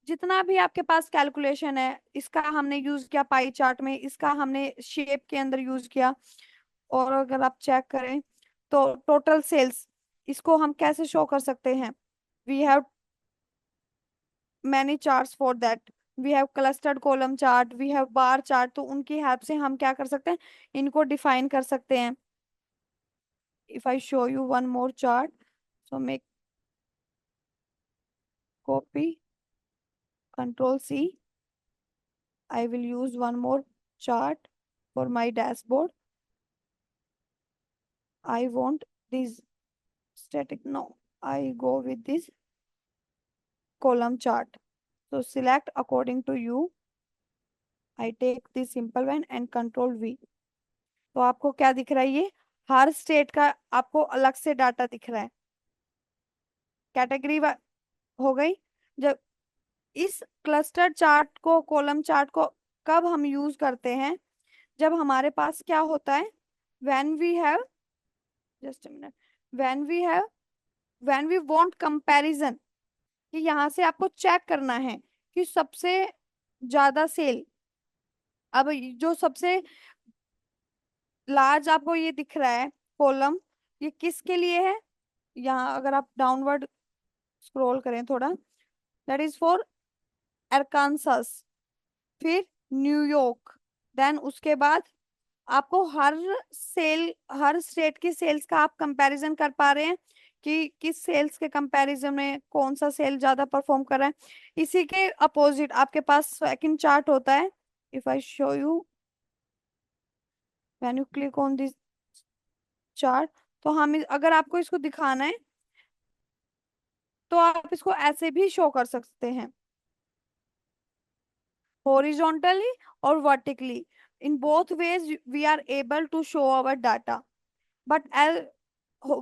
जितना भी आपके पास कैलकुलेशन है, इसका हमने यूज किया पाई चार्ट में, इसका हमने शेप के अंदर यूज किया। और अगर आप चेक करें तो टोटल सेल्स, इसको हम कैसे शो कर सकते हैं, we have many charts for that, we have clustered column chart, we have bar chart। तो उनकी हेल्प से हम क्या कर सकते हैं, इनको डिफाइन कर सकते हैं। if I show you one more chart, so make copy, control C, I will use one more chart for my dashboard। I want this static, no, I go with this column chart। So select according to you, I take this simple one and control V। तो आपको क्या दिख रहा है, ये हर स्टेट का आपको अलग से डाटा दिख रहा है, कैटेगरी हो गई। जब इस क्लस्टर चार्ट को, कॉलम चार्ट को कब हम यूज करते हैं, जब हमारे पास क्या होता है, when we have, just a minute, when we have, when we want comparison, कि यहाँ से आपको चेक करना है कि सबसे ज्यादा सेल, अब जो सबसे लार्ज आपको ये दिख रहा है कॉलम, ये किसके लिए है, यहाँ अगर आप डाउनवर्ड स्क्रॉल करें थोड़ा, दैट इज फॉर अरकानसास, फिर न्यूयॉर्क, देन उसके बाद आपको हर सेल, हर स्टेट की सेल्स का आप कंपैरिजन कर पा रहे हैं कि किस सेल्स के कंपैरिजन में कौन सा सेल ज्यादा परफॉर्म कर रहा है। इसी के अपोजिट आपके पास सेकंड चार्ट होता है। If I show you, when you click on this chart, तो हम अगर आपको इसको दिखाना है तो आप इसको ऐसे भी शो कर सकते हैं, horizontally or vertically, in both ways we are able to show our data, but as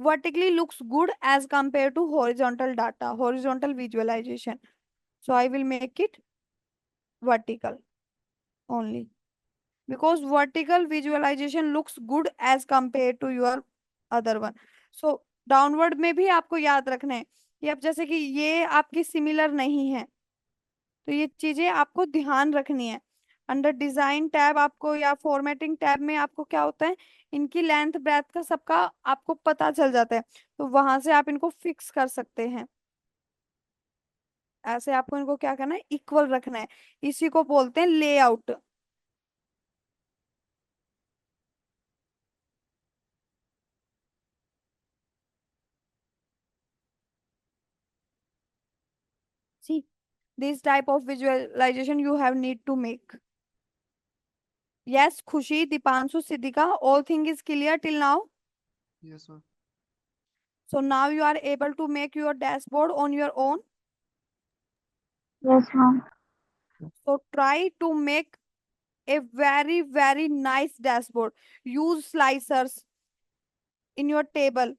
vertically looks good as compared to horizontal data, horizontal visualization। So I will make it vertical only, because vertical visualization looks good as compared to your other one। So downward में भी आपको याद रखना है कि अब जैसे कि ये आपकी सिमिलर नहीं है, तो ये चीजें आपको ध्यान रखनी है। अंडर डिजाइन टैब आपको या फॉर्मेटिंग टैब में आपको क्या होता है, इनकी लेंथ ब्रेथ का सबका आपको पता चल जाता है, तो वहां से आप इनको फिक्स कर सकते हैं। ऐसे आपको इनको क्या करना है, इक्वल रखना है। इसी को बोलते हैं layout. See, this type of visualization you have need to make. Yes, Khushi, Dipanshu, Siddhika, all thing is clear till now. Yes, ma'am. So now you are able to make your dashboard on your own. Yes, ma'am. So try to make a very nice dashboard. Use slicers in your table.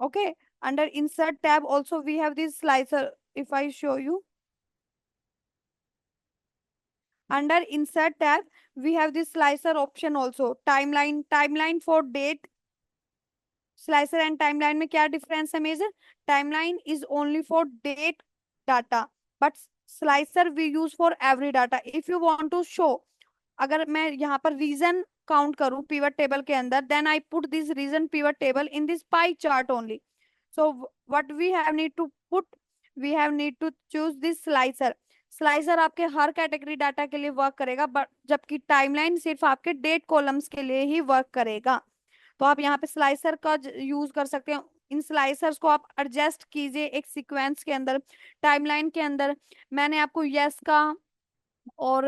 Okay. Under insert tab also we have this slicer. If I show you, under insert tab we have this slicer option also. Timeline for date. Slicer and timeline में क्या difference है major? Timeline is only for date data, but slicer we use for every data. If you want to show, अगर मैं यहाँ पर रीजन काउंट करूं pivot table के अंदर, then I put this reason pivot table in this pie chart only. So what we have need to put, we have need to choose this slicer. Slicer आपके हर कैटेगरी डाटा के लिए वर्क करेगा, बट जबकि टाइमलाइन सिर्फ आपके डेट कॉलम्स के लिए ही वर्क करेगा। तो आप यहाँ पे स्लाइसर का यूज कर सकते हैं। इन स्लाइसर्स को आप एडजस्ट कीजिए एक सीक्वेंस के अंदर, टाइमलाइन के अंदर। मैंने आपको यस का और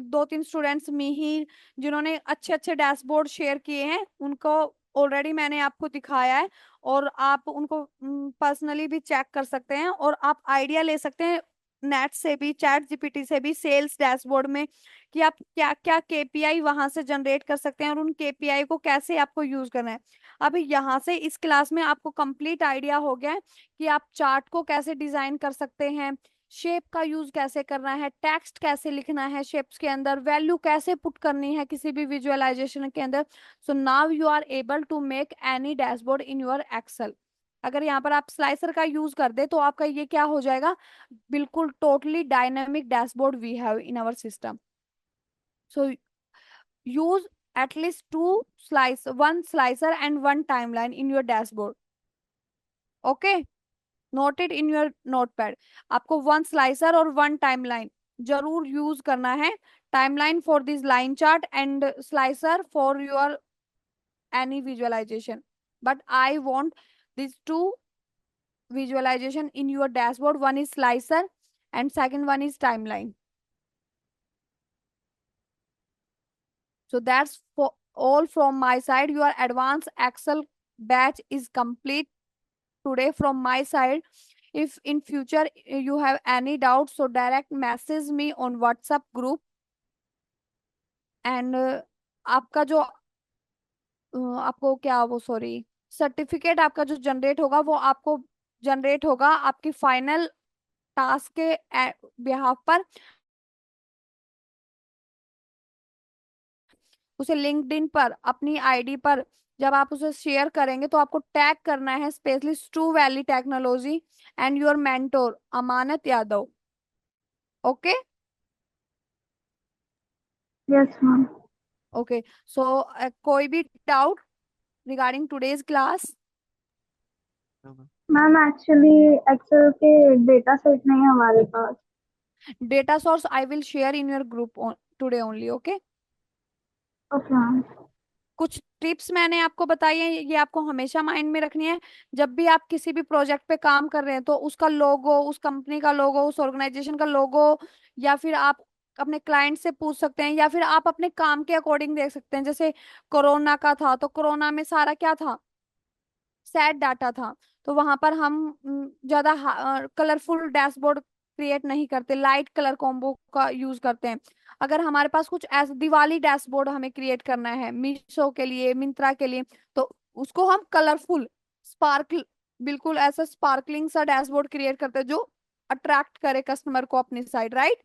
दो तीन स्टूडेंट्स मिहिर जिन्होंने अच्छे अच्छे डैशबोर्ड शेयर किए हैं, उनको ऑलरेडी मैंने आपको दिखाया है, और आप उनको पर्सनली भी चेक कर सकते हैं, और आप आइडिया ले सकते हैं नेट से भी, चैट जीपीटी से भी, सेल्स डैशबोर्ड में, कि आप क्या क्या केपीआई वहां से जनरेट कर सकते हैं और उन केपीआई को कैसे आपको यूज करना है। अभी यहाँ से इस क्लास में आपको कंप्लीट आइडिया हो गया है कि आप चार्ट को कैसे डिजाइन कर सकते हैं, शेप का यूज कैसे करना है, टेक्स्ट कैसे लिखना है शेप्स के अंदर, वैल्यू कैसे पुट करनी है किसी भी विजुअलाइजेशन के अंदर। So now you are able to make any dashboard in your Excel. अगर यहाँ पर आप स्लाइसर का यूज कर दे तो आपका ये क्या हो जाएगा, बिल्कुल totally dynamic dashboard we have in our system. So use at least one slicer and one timeline in your dashboard. Okay, note it in your notepad. आपको वन स्लाइसर और वन टाइमलाइन जरूर यूज करना है। Timeline for this line chart and slicer for your any visualization, but I want these two visualization in your dashboard. One is slicer and second one is timeline. So that's for all from my side. Your advanced Excel batch is complete today from my side. If in future you have any doubts, so direct message me on WhatsApp group. And आपका जो आपको क्या वो सॉरी सर्टिफिकेट आपका जो जनरेट होगा वो आपको जनरेट होगा आपकी फाइनल टास्क के बिहाफ पर। उसे लिंक्डइन पर अपनी आईडी पर जब आप उसे शेयर करेंगे तो आपको टैग करना है specialist true valley technology and your mentor Amanat Yadav. Okay Yes, ma'am. Okay. So कोई भी डाउट रिगार्डिंग टुडेज क्लास? हाँ, ma'am. मैम एक्चुअली एक्सेल के डेटा सेट नहीं है हमारे पास। Data source I will share in your group today only. Okay, okay ma'am. कुछ टिप्स मैंने आपको बताई है, ये आपको हमेशा माइंड में रखनी है। जब भी आप किसी भी प्रोजेक्ट पे काम कर रहे हैं तो उसका लोगो, उस कंपनी का लोगो, उस ऑर्गेनाइजेशन का लोगो, या फिर आप अपने क्लाइंट से पूछ सकते हैं, या फिर आप अपने काम के अकॉर्डिंग देख सकते हैं। जैसे कोरोना का था तो कोरोना में सारा क्या था, सैड डाटा था, तो वहां पर हम ज्यादा कलरफुल डैशबोर्ड क्रिएट नहीं करते, लाइट कलर कॉम्बो का यूज करते हैं। अगर हमारे पास कुछ ऐसा दिवाली डैशबोर्ड हमें क्रिएट करना है मीशो के लिए, मिंत्रा के लिए, तो उसको हम कलरफुल स्पार्कल, बिल्कुल ऐसा स्पार्कलिंग सा डैशबोर्ड क्रिएट करते हैं जो अट्रैक्ट करे कस्टमर को अपनी साइड, राइट।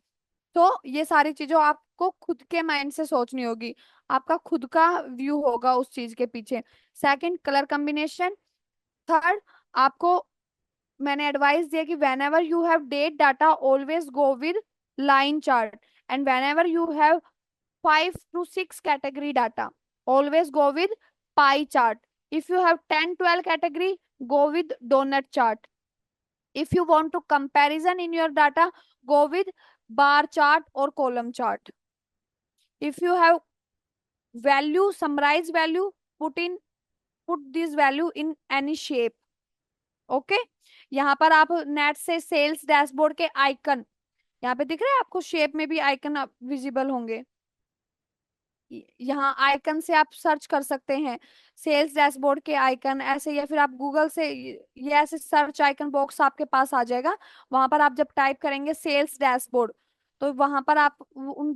तो ये सारी चीजों आपको खुद के माइंड से सोचनी होगी, आपका खुद का व्यू होगा उस चीज के पीछे। Second, colour combination. थर्ड, आपको मैंने एडवाइस दिया कि whenever you have date data always go with line chart, and whenever you have 5 to 6 category data always go with pie chart. If you have 10-12 category, go with donut chart. If you want to comparison in your data, go with bar chart or column chart. If you have value, summarize value, put this value in any shape. Okay यहाँ पर आप नेट से सेल्स डैशबोर्ड के आइकन यहाँ पे दिख रहे हैं आपको, शेप में भी आइकन विजिबल होंगे। यहाँ आइकन से आप सर्च कर सकते हैं सेल्स डैशबोर्ड के आइकन ऐसे, या फिर आप गूगल से ये ऐसे सर्च आइकन बॉक्स आपके पास आ जाएगा। वहां पर आप जब टाइप करेंगे सेल्स डैशबोर्ड, तो वहां पर आप उन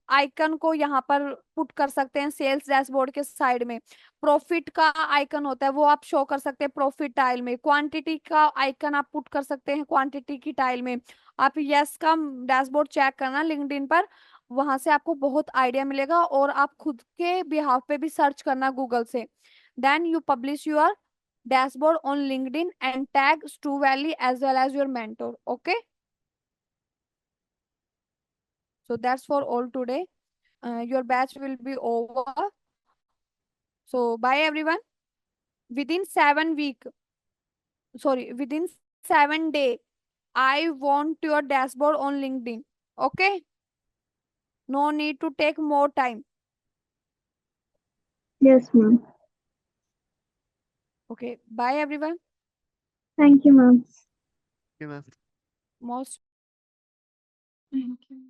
आइकन को यहाँ पर पुट कर सकते हैं सेल्स डैशबोर्ड के साइड में। प्रॉफिट का आइकन होता है वो आप शो कर सकते हैं प्रॉफिट टाइल में। क्वांटिटी का आइकन आप पुट कर सकते हैं क्वांटिटी की टाइल में। आप यस का डैशबोर्ड चेक करना लिंक्डइन पर, वहां से आपको बहुत आइडिया मिलेगा, और आप खुद के बिहाफ पे भी सर्च करना गूगल से। Then you publish your dashboard on LinkedIn and tag स्टू वैली as well as your mentor. Okay, so that's for all today. Your batch will be over, so bye everyone. Within 7 week, sorry, within 7 day, I want your dashboard on LinkedIn. Okay, no need to take more time. Yes, ma'am. Okay, bye everyone. Thank you, ma'am. Okay, ma'am. Most Thank you.